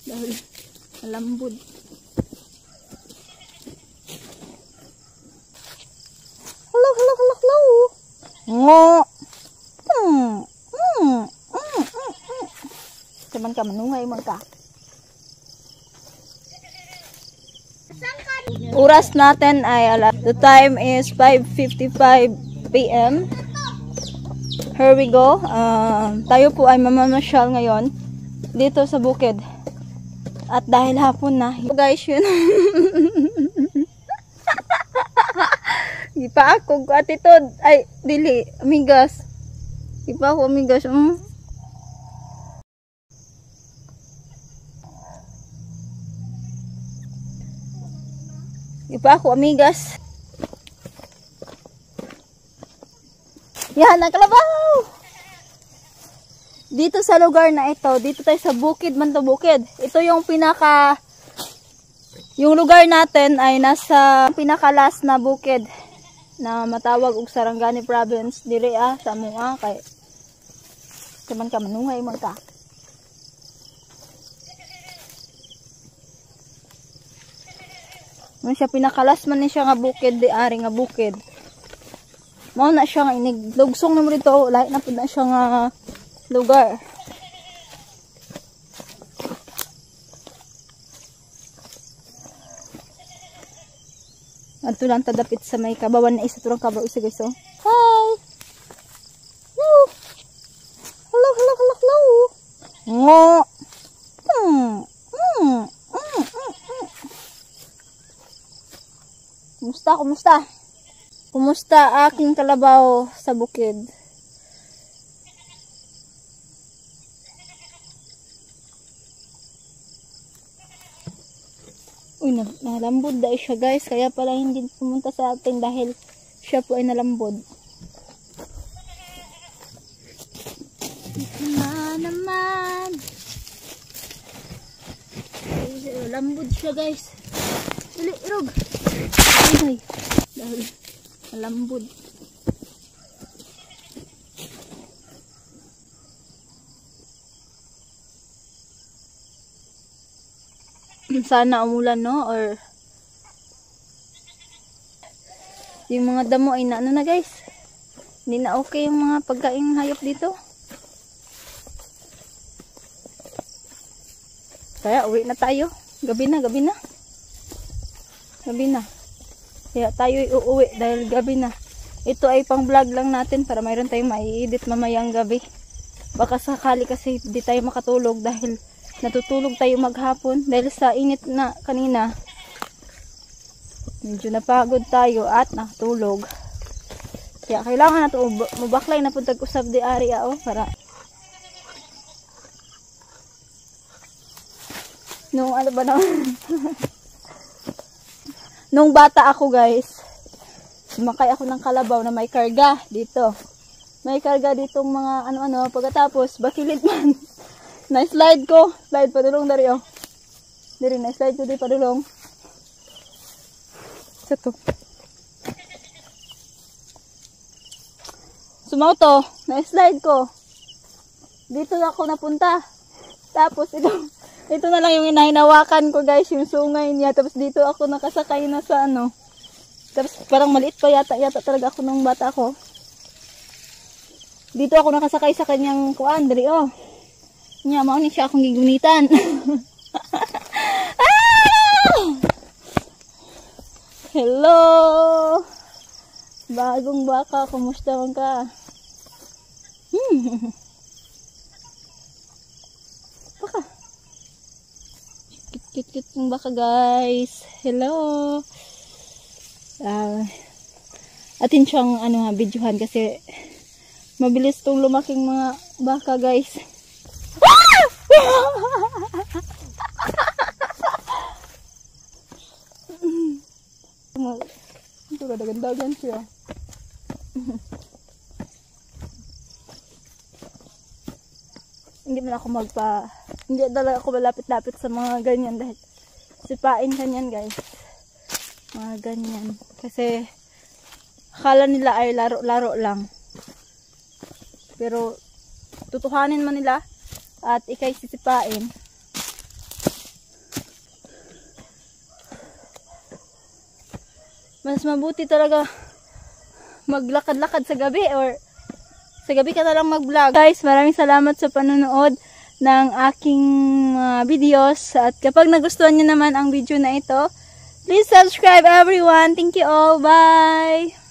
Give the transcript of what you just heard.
Dahil malambot. Hello, hello, hello, hello. Ngo. Cuman ka manungay man ka. Oras natin ay alas. The time is 5:55 PM. Here we go. Tayo po ay mamamasyal ngayon dito sa bukid. At dahil hapon na, guys, yun. Ipa ako atitod ay dili amigas. Ipa ako amigas. Ipa ako amigas. Yan, nakalabaw! Dito sa lugar na ito, dito tayo sa bukid man to bukid. Ito yung yung lugar natin ay nasa pinakalas na bukid na matawag og Sarangani Province. Diri sa Mua kay kaman ka manungay man ka. Man siya pinakalas man ni siya nga bukid, di ari nga bukid. Mao na siya nga inig lugsong na mo dito, lahi na pud na siya nga lugar. Adto lang tadapit sa may kabawan na isa turang kabaw isa guys. Hi. Hello. Hello, hello, hello, hello. Ngo. Kumusta, kumusta? Kumusta aking kalabaw sa bukid? Uy, nalambod dahil siya guys. Kaya pala hindi pumunta sa atin dahil siya po ay nalambod. Naman. Nalambod siya guys. Dali, irog. Ay, dahil nalambod. Sana umulan, no? Or yung mga damo ay na ano na guys, hindi na okay yung mga pagkaing hayop dito. Kaya uwi na tayo. Gabi na, gabi na. Gabi na. Kaya tayo uuwi dahil gabi na. Ito ay pang vlog lang natin para mayroon tayong mai-edit mamayang gabi. Baka sakali kasi di tayo makatulog dahil natutulog tayo maghapon dahil sa init na kanina. Medyo napagod tayo at nakatulog. Kaya kailangan nato mabaklay na puntag usab di area para nung ano ba na nung bata ako guys, sumakay ako ng kalabaw na may karga dito. May karga ditong mga ano-ano, pagkatapos bakilid man. Na-slide ko. Slide padulong dari oh. Diri na-slide ko di padulong. Sa to. Sumauto. Na-slide ko. Dito ako napunta. Tapos ito na lang yung inahinawakan ko guys, yung sungay niya. Tapos dito ako nakasakay na sa ano. Tapos parang maliit pa yata talaga ako nung bata ko. Dito ako nakasakay sa kanyang kuan dari oh. Nya mao ni siya akong gigunitan. Ah! Hello. Bagong baka, kumusta man ka? Baka. Cute yung baka guys. Hello. Atin siyang videohan kasi mabilis tong lumaking mga baka guys. Ito ganda-ganda siya. Hindi talaga ako malapit-lapit sa mga ganyan dahil sipain kanyan guys. Mga ganyan. Kasi akala nila ay laro-laro lang. Pero tutuhanin man nila at ikay sisipain. Mas mabuti talaga maglakad-lakad sa gabi or sa gabi ka na lang mag-vlog. Guys, maraming salamat sa panonood ng aking videos. At kapag nagustuhan nyo naman ang video na ito, please subscribe everyone. Thank you all. Bye!